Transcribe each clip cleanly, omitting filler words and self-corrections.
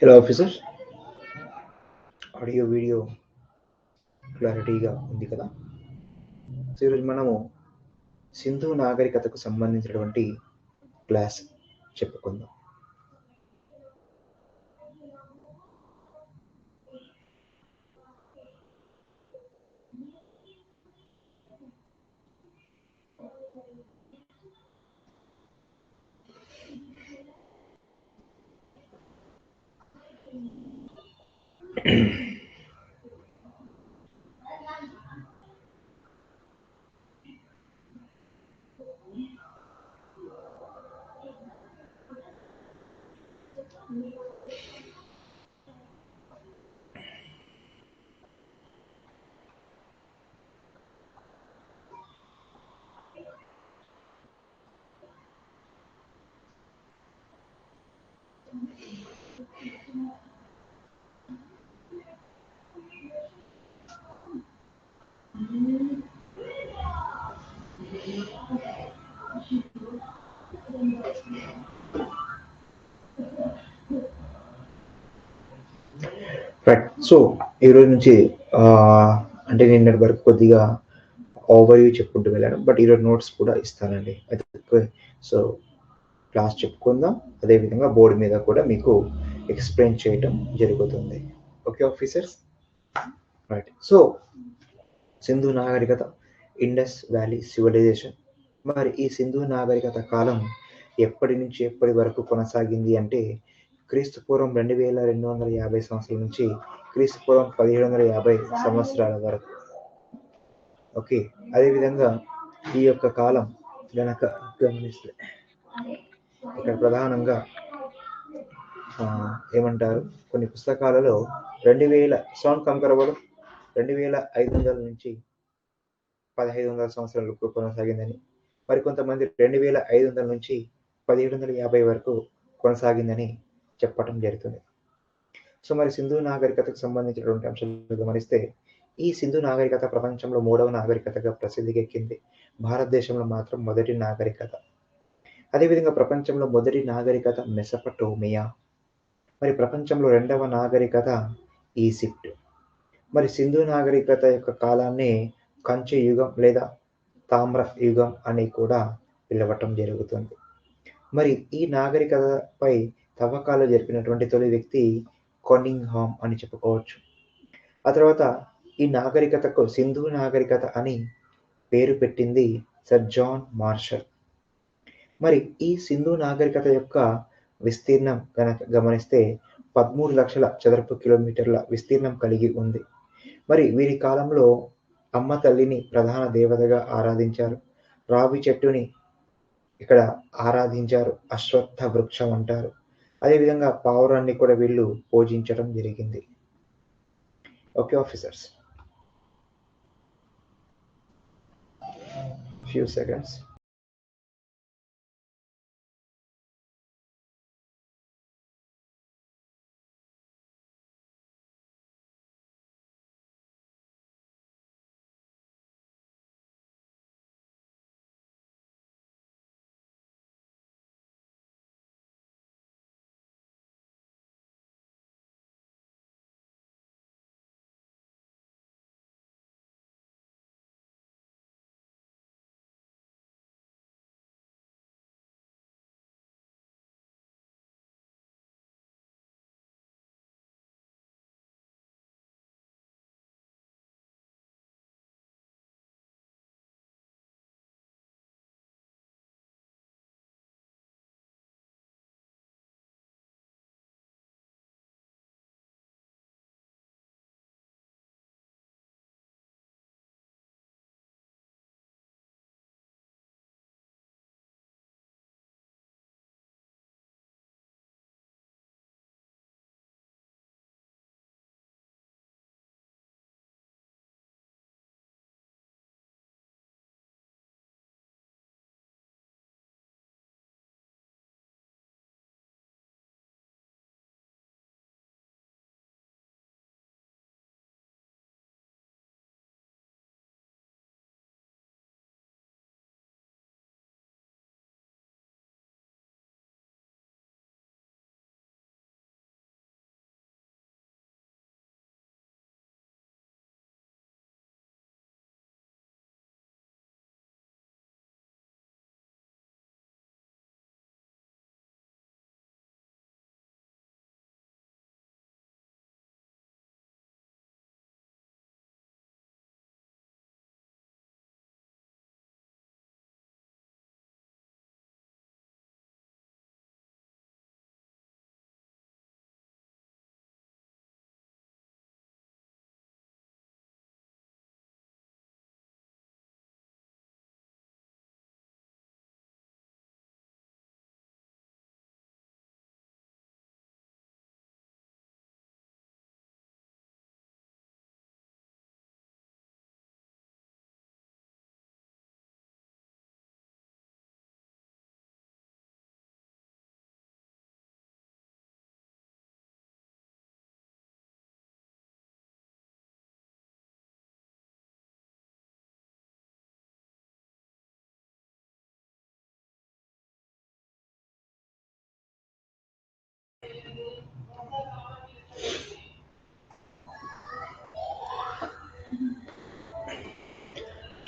Hello officer, audio video క్లారిటీగా ఉంది కదా? సో ఈరోజు మనము సింధు నాగరికతకు సంబంధించినటువంటి క్లాస్ చెప్పుకుందాం. రైట్. సో ఈరోజు నుంచి అంటే నిన్నటి వరకు కొద్దిగా ఓవర్వ్యూ చెప్పుకుంటూ వెళ్ళాను, బట్ ఈరోజు నోట్స్ కూడా ఇస్తానండి. అయితే సో క్లాస్ చెప్పుకుందాం, అదేవిధంగా బోర్డు మీద కూడా మీకు ఎక్స్ప్లెయిన్ చేయటం జరుగుతుంది. Okay officers, right. So Sindhu నాగరికత, ఇండస్ వ్యాలీ సివిలైజేషన్. మరి ఈ సింధు నాగరికత కాలం ఎప్పటి నుంచి ఎప్పటి వరకు కొనసాగింది అంటే క్రీస్తుపూర్వం 2250 సంవత్సరాల నుంచి క్రీస్తుపూర్వం 1750 సంవత్సరాల వరకు. ఓకే, అదేవిధంగా ఈ యొక్క కాలం గనక గమనిస్తే ఇక్కడ ప్రధానంగా ఏమంటారు, కొన్ని పుస్తకాలలో 2000 సౌండ్ కంకరవడం 2500 నుంచి 1500 సంవత్సరాలకు కొనసాగిందని, మరికొంతమంది 2500 నుంచి 1750 వరకు కొనసాగిందని చెప్పటం జరుగుతుంది. సో మరి సింధు నాగరికతకు సంబంధించినటువంటి అంశాలు గమనిస్తే ఈ సింధు నాగరికత ప్రపంచంలో 3వ నాగరికతగా ప్రసిద్ధికెక్కింది. భారతదేశంలో మాత్రం మొదటి నాగరికత. అదేవిధంగా ప్రపంచంలో మొదటి నాగరికత మెసపటోమియా. మరి ప్రపంచంలో 2వ నాగరికత ఈజిప్ట్. మరి సింధు నాగరికత యొక్క కాలాన్ని కంచు యుగం లేదా తామ్ర యుగం అని కూడా పిలవటం జరుగుతుంది. మరి ఈ నాగరికతపై తవ్వకాలు జరిపినటువంటి తొలి వ్యక్తి కొనింగ్హామ్ అని చెప్పుకోవచ్చు. ఆ తర్వాత ఈ నాగరికతకు సింధు నాగరికత అని పేరు పెట్టింది సర్ జాన్ మార్షల్. మరి ఈ సింధు నాగరికత యొక్క విస్తీర్ణం కనుక గమనిస్తే 13 లక్షల చదరపు కిలోమీటర్ల విస్తీర్ణం కలిగి ఉంది. మరి వీరి కాలంలో అమ్మ తల్లిని ప్రధాన దేవతగా ఆరాధించారు. రావి చెట్టుని ఇక్కడ ఆరాధించారు, అశ్వత్థ వృక్షం అంటారు. అదేవిధంగా పావురాన్ని కూడా వీళ్ళు పూజించడం జరిగింది. Okay officers, few seconds.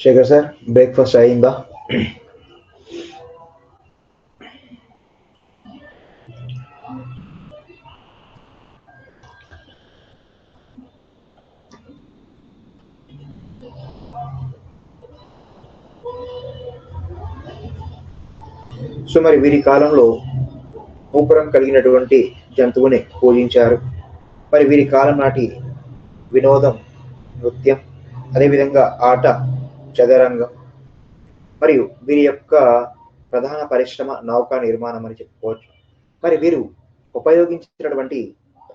Shekhar sir, breakfast అయిందా? సో మరి వీరి కాలంలో మూపురం కలిగినటువంటి జంతువుని పూజించారు. మరి వీరి కాలం నాటి వినోదం నృత్యం, అదేవిధంగా ఆట చదరంగం, మరియు వీరి యొక్క ప్రధాన పరిశ్రమ నౌకా నిర్మాణం అని చెప్పుకోవచ్చు. మరి వీరు ఉపయోగించినటువంటి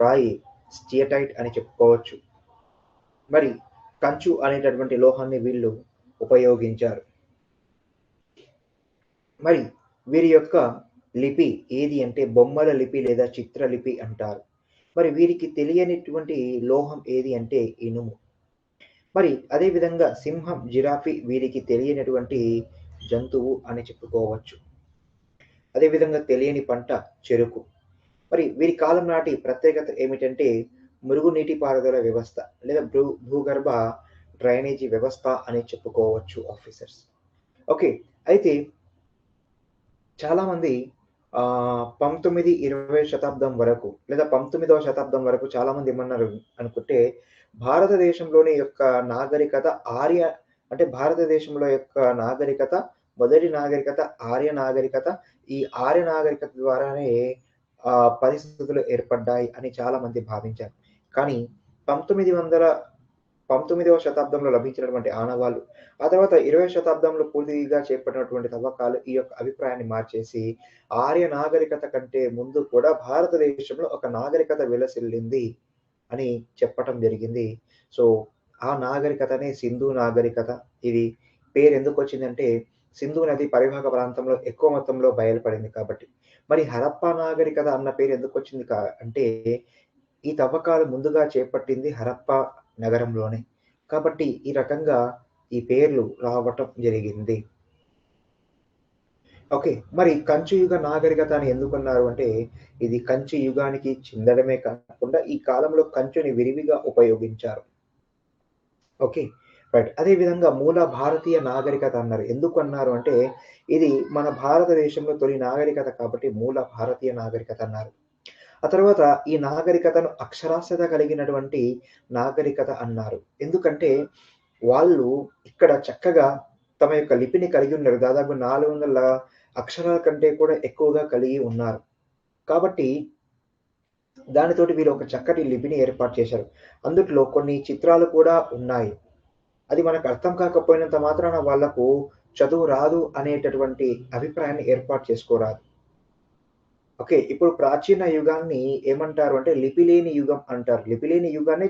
రాయి స్టియటైట్ అని చెప్పుకోవచ్చు. మరి కంచు అనేటటువంటి లోహాన్ని వీళ్ళు ఉపయోగించారు. మరి వీరి యొక్క లిపి ఏది అంటే బొమ్మల లిపి లేదా చిత్రలిపి అంటారు. మరి వీరికి తెలియనిటువంటి లోహం ఏది అంటే ఇనుము. మరి అదేవిధంగా సింహం, జిరాఫీ వీరికి తెలియనటువంటి జంతువు అని చెప్పుకోవచ్చు. అదేవిధంగా తెలియని పంట చెరుకు. మరి వీరి కాలం నాటి ప్రత్యేకత ఏమిటంటే మురుగునీటి పారుదల వ్యవస్థ లేదా భూగర్భ డ్రైనేజీ వ్యవస్థ అని చెప్పుకోవచ్చు ఆఫీసర్స్. ఓకే, అయితే చాలామంది 19-20 శతాబ్దం వరకు లేదా 19వ శతాబ్దం వరకు చాలామంది ఏమన్నారు అనుకుంటే భారతదేశంలోని యొక్క నాగరికత అంటే భారతదేశంలో యొక్క నాగరికత మొదటి నాగరికత ఆర్య నాగరికత. ఈ ఆర్య నాగరికత ద్వారానే పరిస్థితులు ఏర్పడ్డాయి అని చాలా మంది భావించారు. కానీ 19వ శతాబ్దంలో లభించినటువంటి ఆనవాళ్ళు, ఆ తర్వాత 20వ శతాబ్దంలో పూర్తిగా చేపట్టినటువంటి తవ్వకాలు ఈ యొక్క అభిప్రాయాన్ని మార్చేసి ఆర్య నాగరికత కంటే ముందు కూడా భారతదేశంలో ఒక నాగరికత విలసిల్లింది అని చెప్పటం జరిగింది. సో ఆ నాగరికతనే సింధు నాగరికత. ఇది పేరు ఎందుకు వచ్చిందంటే సింధు నది పరివాహక ప్రాంతంలో ఎక్కువ మొత్తంలో బయలుపడింది కాబట్టి. మరి హరప్పా నాగరికత అన్న పేరు ఎందుకు వచ్చింది అంటే ఈ తవ్వకాలు ముందుగా చేపట్టింది హరప్పా నగరంలోనే కాబట్టి ఈ రకంగా ఈ పేర్లు రావటం జరిగింది. ఓకే, మరి కంచు యుగ నాగరికత అని ఎందుకన్నారు అంటే ఇది కంచు యుగానికి చెందడమే కాకుండా ఈ కాలంలో కంచుని విరివిగా ఉపయోగించారు. Okay right. అదేవిధంగా మూల భారతీయ నాగరికత అన్నారు. ఎందుకు అన్నారు అంటే ఇది మన భారతదేశంలో తొలి నాగరికత కాబట్టి మూల భారతీయ నాగరికత అన్నారు. ఆ తర్వాత ఈ నాగరికతను అక్షరాస్యత కలిగినటువంటి నాగరికత అన్నారు. ఎందుకంటే వాళ్ళు ఇక్కడ చక్కగా తమ యొక్క లిపిని కలిగి ఉన్నారు. దాదాపు 400 అక్షరాల కంటే కూడా ఎక్కువగా కలిగి ఉన్నారు. కాబట్టి దానితోటి వీరు ఒక చక్కటి లిపిని ఏర్పాటు చేశారు. అందుట్లో కొన్ని చిత్రాలు కూడా ఉన్నాయి. అది మనకు అర్థం కాకపోయినంత మాత్రాన వాళ్లకు చదువు రాదు అనేటటువంటి అభిప్రాయాన్ని ఏర్పాటు చేసుకోరాదు. ఓకే, ఇప్పుడు ప్రాచీన యుగాన్ని ఏమంటారు అంటే లిపి లేని యుగం అంటారు. లిపి లేని యుగాన్ని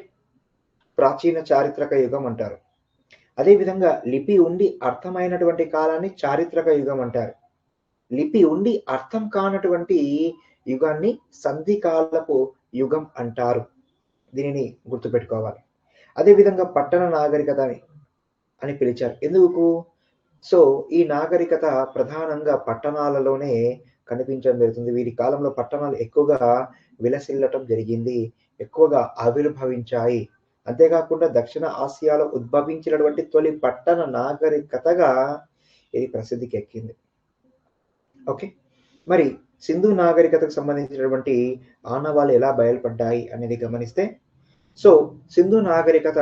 ప్రాచీన చారిత్రక యుగం అంటారు. అదేవిధంగా లిపి ఉండి అర్థమైనటువంటి కాలాన్ని చారిత్రక యుగం అంటారు. లిపి ఉండి అర్థం కానటువంటి యుగాన్ని సంధికాలపు యుగం అంటారు. దీనిని గుర్తుపెట్టుకోవాలి. అదేవిధంగా పట్టణ నాగరికత అని పిలిచారు. ఎందుకు? సో ఈ నాగరికత ప్రధానంగా పట్టణాలలోనే కనిపించడం జరుగుతుంది. వీరి కాలంలో పట్టణాలు ఎక్కువగా విలసిల్లటం జరిగింది, ఎక్కువగా ఆవిర్భవించాయి. అంతేకాకుండా దక్షిణ ఆసియాలో ఉద్భవించినటువంటి తొలి పట్టణ నాగరికతగా ఇది ప్రసిద్ధికి ఎక్కింది. ఓకే, మరి సింధు నాగరికతకు సంబంధించినటువంటి ఆనవాళ్ళు ఎలా బయలుపడ్డాయి అనేది గమనిస్తే సో సింధు నాగరికత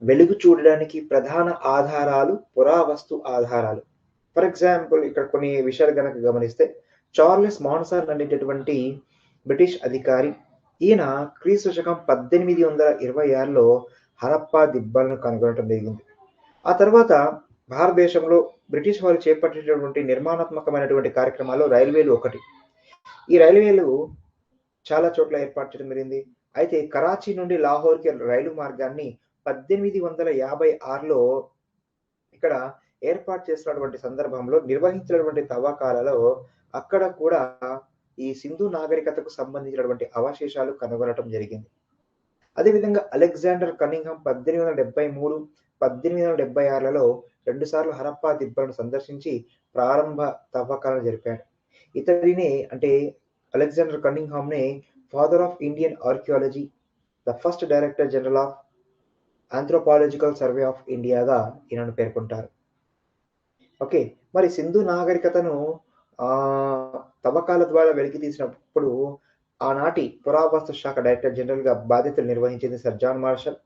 వెలుగు చూడడానికి ప్రధాన ఆధారాలు పురావస్తు ఆధారాలు. ఫర్ ఎగ్జాంపుల్ ఇక్కడ కొన్ని విషయాలు కనుక గమనిస్తే చార్లెస్ మాన్సన్ అనేటటువంటి బ్రిటిష్ అధికారి, ఈయన క్రీస్తు శకం 1826లో హరప్పా దిబ్బలను కనుగొనడం జరిగింది. ఆ తర్వాత భారతదేశంలో బ్రిటిష్ వారు చేపట్టినటువంటి నిర్మాణాత్మకమైనటువంటి కార్యక్రమాల్లో రైల్వేలు ఒకటి. ఈ రైల్వేలు చాలా చోట్ల ఏర్పాటు చేయడం జరిగింది. అయితే కరాచీ నుండి లాహోర్కి రైలు మార్గాన్ని 1856లో ఇక్కడ ఏర్పాటు చేసినటువంటి సందర్భంలో నిర్వహించినటువంటి తవ్వకాలలో అక్కడ కూడా ఈ సింధు నాగరికతకు సంబంధించినటువంటి అవశేషాలు కనుగొనడం జరిగింది. అదేవిధంగా అలెగ్జాండర్ కనింగ్హామ్ 1873, 1876లలో 2 సార్లు హరప్పా దిబ్బలను సందర్శించి ప్రారంభ తవ్వకాలను జరిపాడు. ఇతడినే అంటే అలెగ్జాండర్ కనింగ్హామ్నే father of Indian archaeology, the first director general of anthropological survey of ఇండియాగా ఈయనను పేర్కొంటారు. ఓకే, మరి సింధు నాగరికతను తవ్వకాల ద్వారా వెలికి తీసినప్పుడు ఆనాటి పురావస్తు శాఖ డైరెక్టర్ జనరల్గా బాధ్యతలు నిర్వహించింది సర్ జాన్ మార్షల్.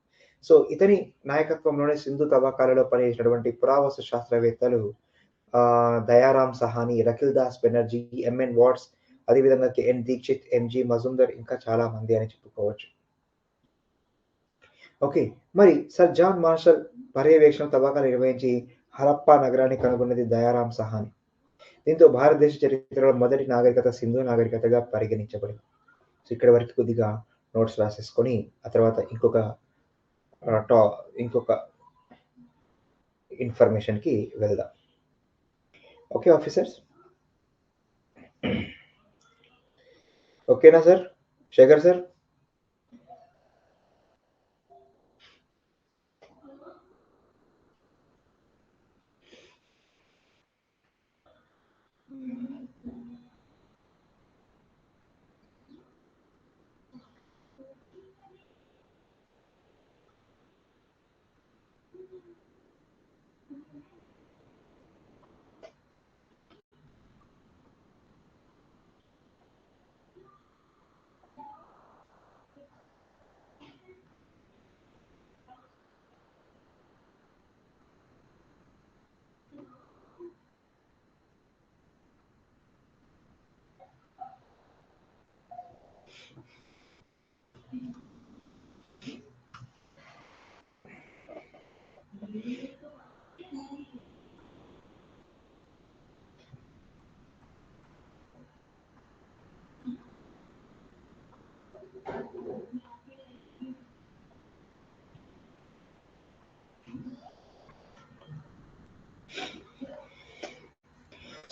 సో ఇతని నాయకత్వంలోనే సింధు తవ్వకాలలో పనిచేసినటువంటి పురావస్తు శాస్త్రవేత్తలు దయారాం సహాని, రఖిల్ దాస్ బెనర్జీ, ఎంఎన్ వాట్స్, అదేవిధంగా కెఎన్ దీక్షిత్, ఎంజి మజుందర్, ఇంకా చాలా మంది అని చెప్పుకోవచ్చు. ఓకే, మరి సర్ జాన్ మార్షల్ పర్యవేక్షణ తవ్వకాలు నిర్వహించి హరప్పా నగరాన్ని కనుగొన్నది దయారాం సహాని. దీంతో భారతదేశ చరిత్రలో మొదటి నాగరికత సింధు నాగరికతగా పరిగణించబడింది. సో ఇక్కడ వరకు కొద్దిగా నోట్స్ రాసేసుకొని ఆ తర్వాత ఇంకొక ఇన్ఫర్మేషన్కి వెళ్దాం. ఓకే ఆఫీసర్స్, ఓకేనా sir? Shekhar sir?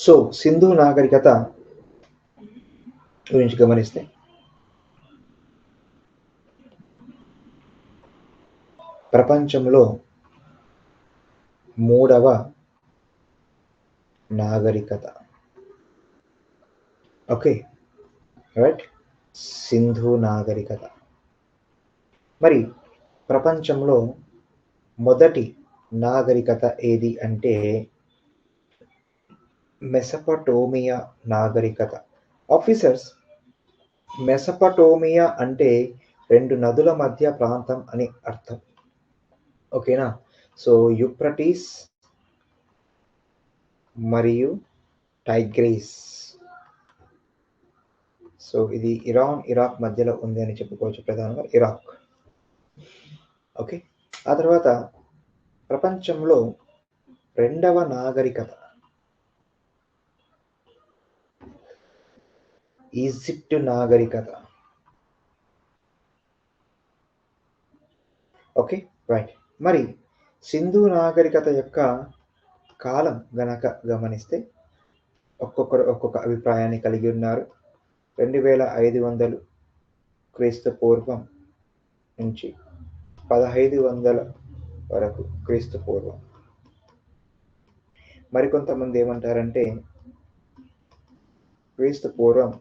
So Sindhu నాగరికత గురించి గమనిస్తే ప్రపంచంలో 3వ నాగరికత. ఓకే రైట్, సింధు నాగరికత. మరి ప్రపంచంలో మొదటి నాగరికత ఏది అంటే మెసపటోమియా నాగరికత. ఆఫీసర్స్, మెసపటోమియా అంటే 2 నదుల మధ్య ప్రాంతం అని అర్థం. ఓకేనా? సో యూఫ్రటీస్ మరియు టైగ్రీస్. సో ఇది ఇరాన్ ఇరాక్ మధ్యలో ఉంది అని చెప్పుకోవచ్చు, ప్రధానంగా ఇరాక్. ఓకే, ఆ తర్వాత ప్రపంచంలో 2వ నాగరికత ఈజిప్ట్ నాగరికత. Okay right. మరి సింధు నాగరికత యొక్క కాలం గనక గమనిస్తే ఒక్కొక్కరు ఒక్కొక్క అభిప్రాయాన్ని కలిగి ఉన్నారు. 2500 క్రీస్తు పూర్వం నుంచి 1500 వరకు క్రీస్తు పూర్వం. మరికొంతమంది ఏమంటారంటే క్రీస్తు పూర్వం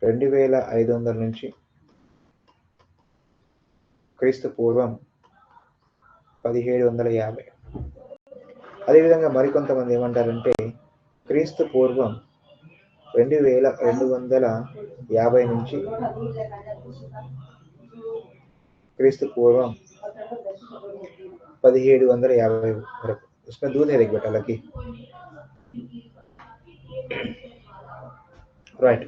2500 నుంచి క్రీస్తు పూర్వం 1750. అదేవిధంగా మరికొంతమంది ఏమంటారంటే క్రీస్తు పూర్వం 2250 నుంచి క్రీస్తు పూర్వం 1750 వరకు. उसमें दूध है देख बेटा लकी. రైట్.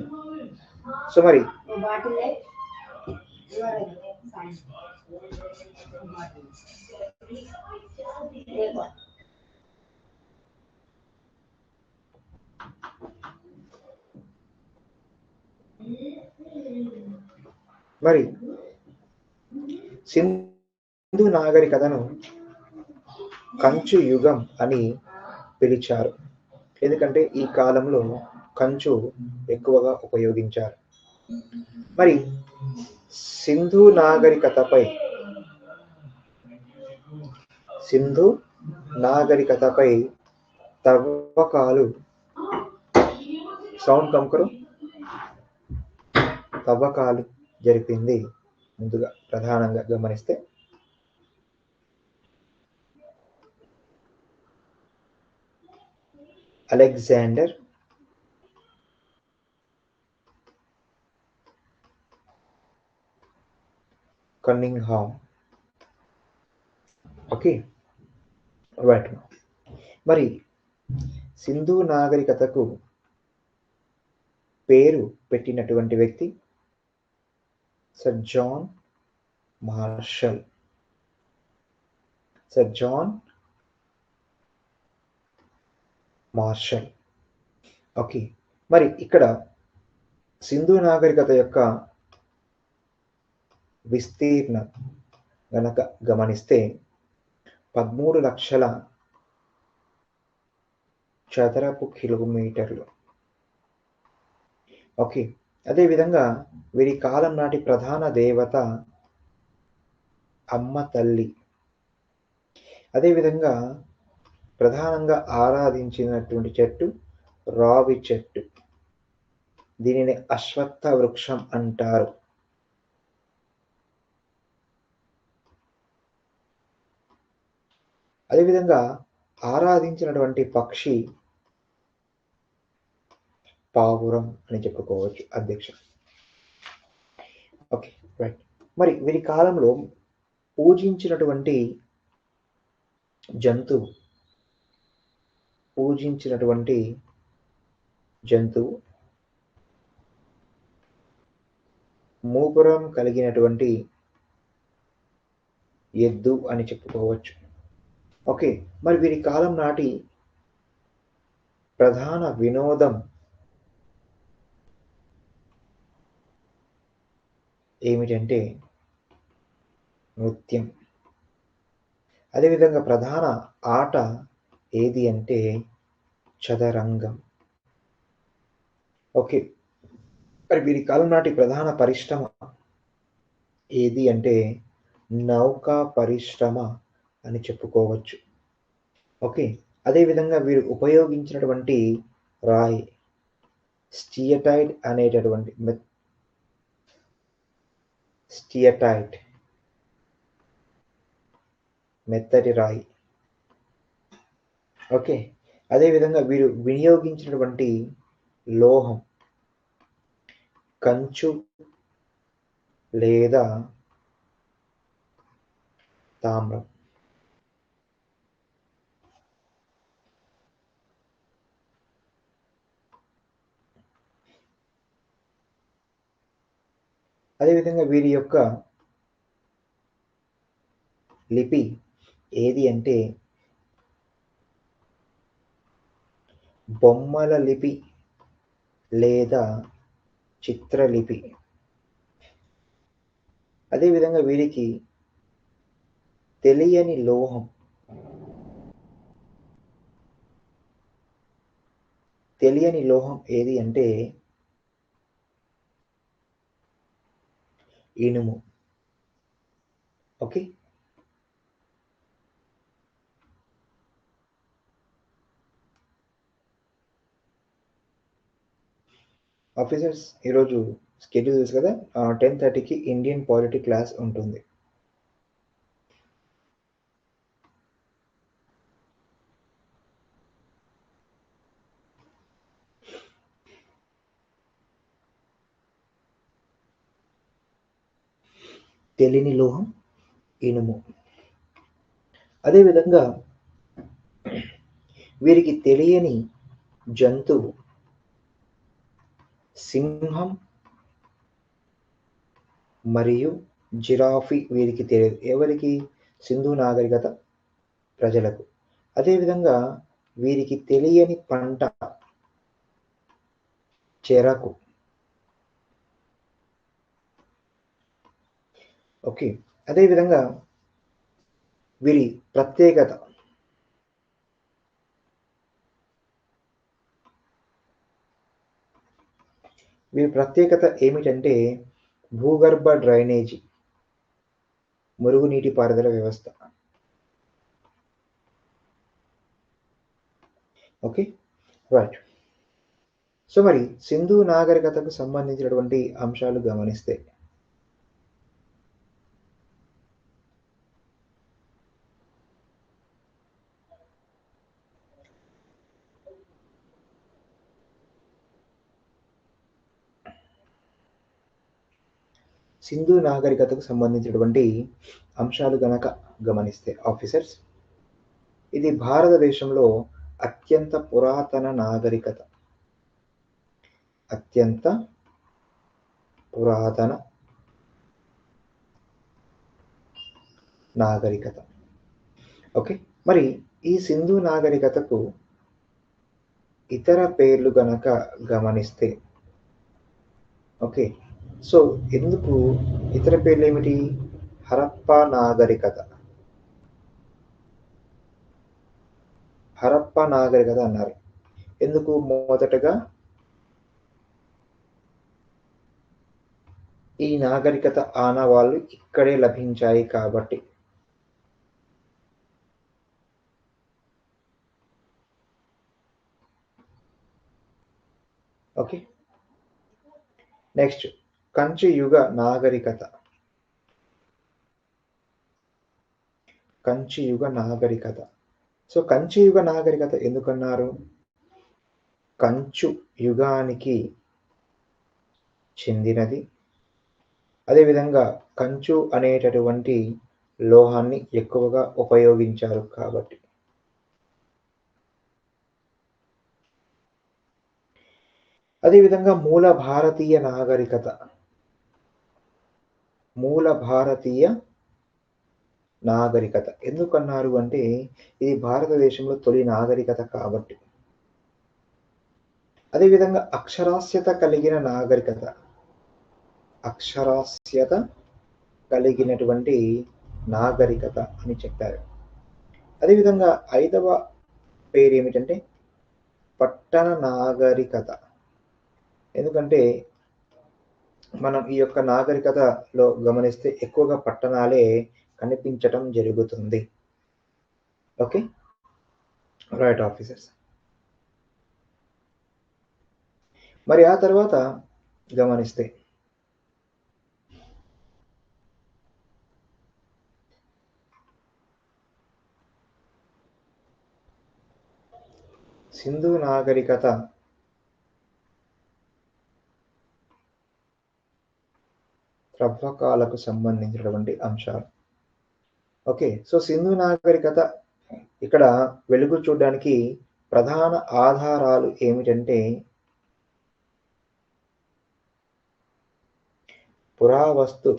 సో మరి సింధు నాగరికతను కంచు యుగం అని పిలిచారు. ఎందుకంటే ఈ కాలంలో కంచు ఎక్కువగా ఉపయోగించారు. మరి సింధు నాగరికతపై తవ్వకాలు తవ్వకాలు జరిపింది. ముందుగా ప్రధానంగా గమనిస్తే అలెగ్జాండర్ కన్నింగ్హామ్. Okay, right. మరి సింధు నాగరికతకు పేరు పెట్టినటువంటి వ్యక్తి sir John Marshall. Sir John Marshall. Okay, మరి ఇక్కడ సింధు నాగరికత యొక్క విస్తీర్ణం గనక గమనిస్తే 13 లక్షల చదరపు కిలోమీటర్లు. ఓకే, అదేవిధంగా వీరి కాలం నాటి ప్రధాన దేవత అమ్మ తల్లి. అదేవిధంగా ప్రధానంగా ఆరాధించినటువంటి చెట్టు రావి చెట్టు. దీనిని అశ్వత్థ వృక్షం అంటారు. అదేవిధంగా ఆరాధించినటువంటి పక్షి పావురం అని చెప్పుకోవచ్చు అధ్యక్ష. Okay, right. మరి వీరి కాలంలో పూజించినటువంటి జంతువు మూపురం కలిగినటువంటి ఎద్దు అని చెప్పుకోవచ్చు. ఓకే, మరి వీరి కాలం నాటి ప్రధాన వినోదం ఏమిటంటే నృత్యం. అదేవిధంగా ప్రధాన ఆట ఏది అంటే చదరంగం. ఓకే, మరి వీరి కాలం నాటి ప్రధాన పరిశ్రమ ఏది అంటే నౌకా పరిశ్రమ అని చెప్పుకోవచ్చు. ఓకే, అదేవిధంగా వీరు ఉపయోగించినటువంటి రాయి స్టియటైట్ అనేటటువంటి మెత్తటి రాయి. ఓకే, అదేవిధంగా వీరు వినియోగించినటువంటి లోహం కంచు లేదా తామ్రం. అదేవిధంగా వీరి యొక్క లిపి ఏది అంటే బొమ్మల లిపి లేదా చిత్రలిపి. అదేవిధంగా వీరికి తెలియని లోహం ఏది అంటే ఇనుము. ఓకే, ఆఫీసర్స్ ఈరోజు షెడ్యూల్ తెలుసు కదా, 10:30కి ఇండియన్ పాలిటీ క్లాస్ ఉంటుంది. తెలియని లోహం ఇనుము. అదేవిధంగా వీరికి తెలియని జంతువు సింహం మరియు జిరాఫీ. వీరికి తెలియదు. ఎవరికి? సింధు నాగరికత ప్రజలకు. అదేవిధంగా వీరికి తెలియని పంట చెరకు. ఓకే, అదేవిధంగా వీరి ప్రత్యేకత ఏమిటంటే భూగర్భ డ్రైనేజీ, మురుగునీటి పారుదల వ్యవస్థ. Okay, right. సో మరి సింధు నాగరికతకు సంబంధించినటువంటి అంశాలు గమనిస్తే సింధు నాగరికతకు సంబంధించినటువంటి అంశాలు గనక గమనిస్తే ఆఫీసర్స్, ఇది భారతదేశంలో అత్యంత పురాతన నాగరికత. అత్యంత పురాతన నాగరికత. ఓకే, మరి ఈ సింధు నాగరికతకు ఇతర పేర్లు గనక గమనిస్తే, ఓకే, సో ఎందుకు ఇతర పేర్లు ఏమిటి? హరప్పా నాగరికత, హరప్పా నాగరికత అన్నారు. ఎందుకు? మొదటగా ఈ నాగరికత ఆనవాళ్ళు ఇక్కడే లభించాయి కాబట్టి. ఓకే, నెక్స్ట్ కంచు యుగ నాగరికత. కంచు యుగ నాగరికత. సో కంచు యుగ నాగరికత ఎందుకన్నారు? కంచు యుగానికి చెందినది. అదేవిధంగా కంచు అనేటటువంటి లోహాన్ని ఎక్కువగా ఉపయోగించారు కాబట్టి. అదేవిధంగా మూల భారతీయ నాగరికత. మూల భారతీయ నాగరికత ఎందుకన్నారు అంటే, ఇది భారతదేశంలో తొలి నాగరికత కాబట్టి. అదేవిధంగా అక్షరాస్యత కలిగిన నాగరికత. అక్షరాస్యత కలిగినటువంటి నాగరికత అని చెప్పారు. అదేవిధంగా 5వ పేరు ఏమిటంటే పట్టణ నాగరికత. ఎందుకంటే మనం ఈ యొక్క నాగరికతలో గమనిస్తే ఎక్కువగా పట్టణాలే కనిపించటం జరుగుతుంది. Okay, right officers. మరి ఆ తర్వాత గమనిస్తే సింధు నాగరికత త్రవ్వకాలకు సంబంధించినటువంటి అంశాలు. ఓకే, సో సింధు నాగరికత ఇక్కడ వెలుగు చూడడానికి ప్రధాన ఆధారాలు ఏమిటంటే పురావస్తు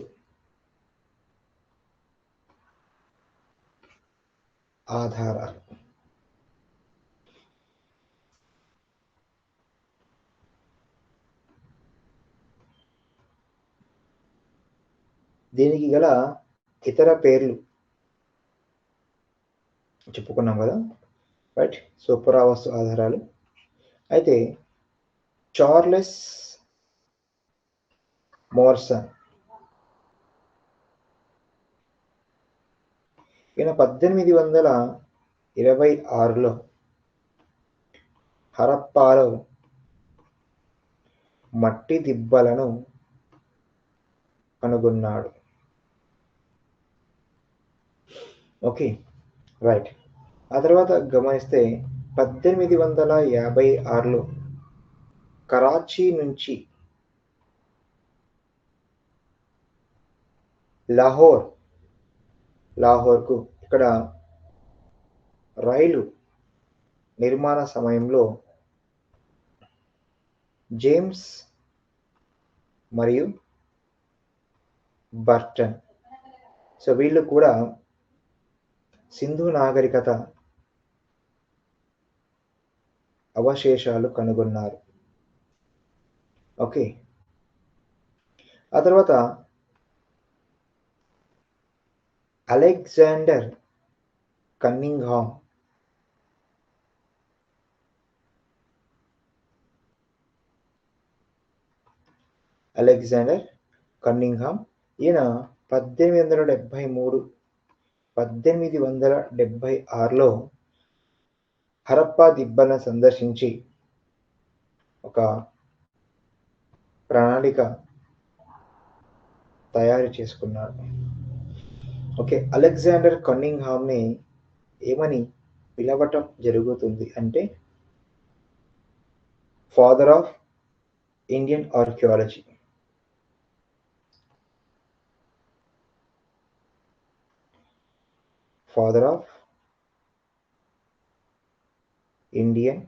ఆధారాలు. దీనికి గల ఇతర పేర్లు చెప్పుకున్నాం కదా, రైట్? సో పురావస్తు ఆధారాలు. అయితే చార్లెస్ మోర్సన్ ఈయన 1826లో హరప్పాలో మట్టి దిబ్బలను కనుగొన్నాడు. Okay, right. ఆ తర్వాత గమనిస్తే 1856లో కరాచీ నుంచి లాహోర్కు ఇక్కడ రైలు నిర్మాణ సమయంలో జేమ్స్ మరియు బర్టన్, సో వీళ్ళు కూడా సింధు నాగరికత అవశేషాలు కనుగొన్నారు. ఓకే, ఆ తర్వాత అలెగ్జాండర్ కన్నింగ్హామ్ ఈయన 1876లో హరప్పా దిబ్బలను సందర్శించి ఒక ప్రణాళిక తయారు చేసుకున్నాడు. ఓకే, అలెగ్జాండర్ కన్నింగ్హామ్ని ఏమని పిలవటం జరుగుతుంది అంటే father of Indian archaeology. Father of Indian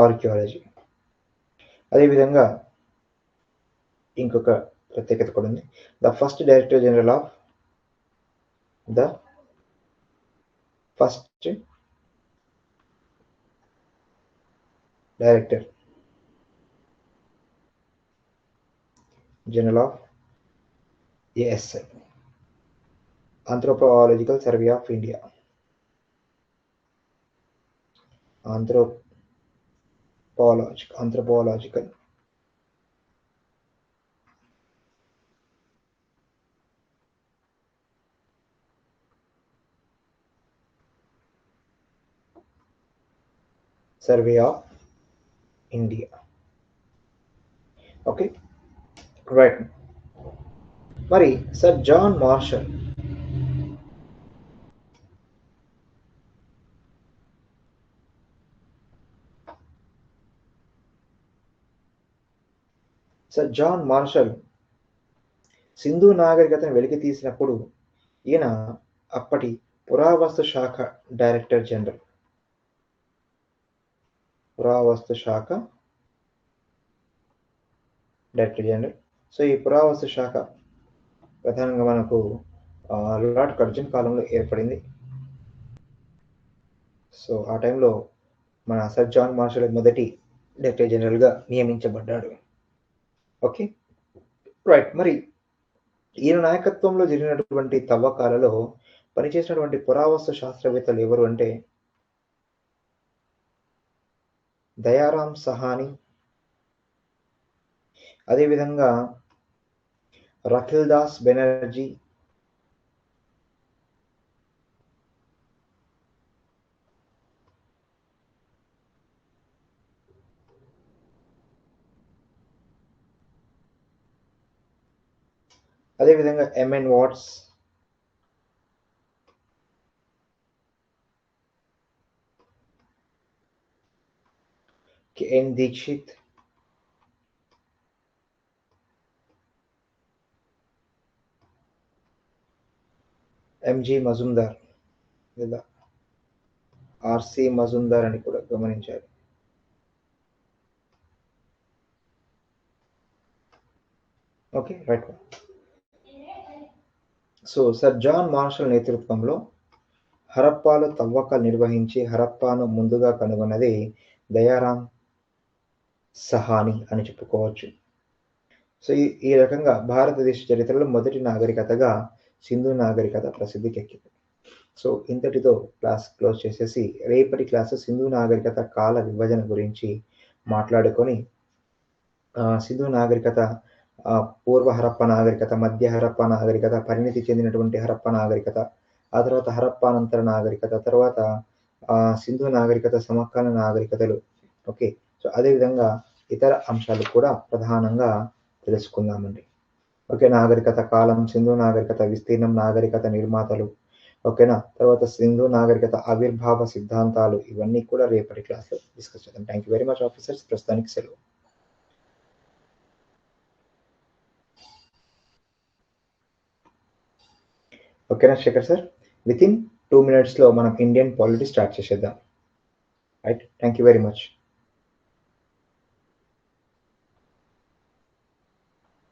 archaeology. అదేవిధంగా ఇంకొక ప్రత్యేకత కూడా ఉంది. The first director general of ASI, Anthropological Survey of India. Anthropological Survey of India. Okay, right. మరి సర్ జాన్ మార్షల్ సింధు నాగరికతను వెలికి తీసినప్పుడు ఈయన అప్పటి పురావస్తు శాఖ డైరెక్టర్ జనరల్. సో ఈ పురావస్తు శాఖ ప్రధానంగా మనకు లార్డ్ కర్జన్ కాలంలో ఏర్పడింది. సో ఆ టైంలో మన సర్ జాన్ మార్షల్ మొదటి డైరెక్టర్ జనరల్గా నియమించబడ్డాడు. Okay, right. మరి ఈయన నాయకత్వంలో జరిగినటువంటి తవ్వకాలలో పనిచేసినటువంటి పురావస్తు శాస్త్రవేత్తలు ఎవరు అంటే దయారాం సహాని, అదేవిధంగా రఖిల్ దాస్ బెనర్జీ, అదేవిధంగా M N Vats, K N Dikshit, M G Majumdar లేదా ఆర్సి మజుందార్ అని కూడా గమనించారు. Okay, right. So sir John Marshall నేతృత్వంలో హరప్పాలో తవ్వకాలు నిర్వహించి హరప్పాను ముందుగా కనుగొన్నది దయారాం సహాని అని చెప్పుకోవచ్చు. సో ఈ రకంగా భారతదేశ చరిత్రలో మొదటి నాగరికతగా సింధు నాగరికత ప్రసిద్ధికెక్కింది. సో ఇంతటితో క్లాస్ క్లోజ్ చేసేసి రేపటి క్లాసు సింధు నాగరికత కాల విభజన గురించి మాట్లాడుకొని సింధు నాగరికత పూర్వ హరప్ప నాగరికత, మధ్య హరప్ప నాగరికత, పరిణితి చెందినటువంటి హరప్ప నాగరికత, ఆ తర్వాత హరప్పానంతర నాగరికత, తర్వాత సింధు నాగరికత, సమకాలీన నాగరికతలు. ఓకే, సో అదేవిధంగా ఇతర అంశాలు కూడా ప్రధానంగా తెలుసుకుందామండి. ఓకే, నాగరికత కాలం, సింధు నాగరికత విస్తీర్ణం, నాగరికత నిర్మాతలు, ఓకేనా, తర్వాత సింధు నాగరికత ఆవిర్భావ సిద్ధాంతాలు, ఇవన్నీ కూడా రేపటి క్లాస్లో డిస్కస్ చేద్దాం. Thank you very much officers. ప్రస్తుతానికి సెలవు. ఓకేనా Shekhar sir? Within 2 minutes మనం ఇండియన్ పాలిటీ స్టార్ట్ చేసేద్దాం. Right, thank you very much.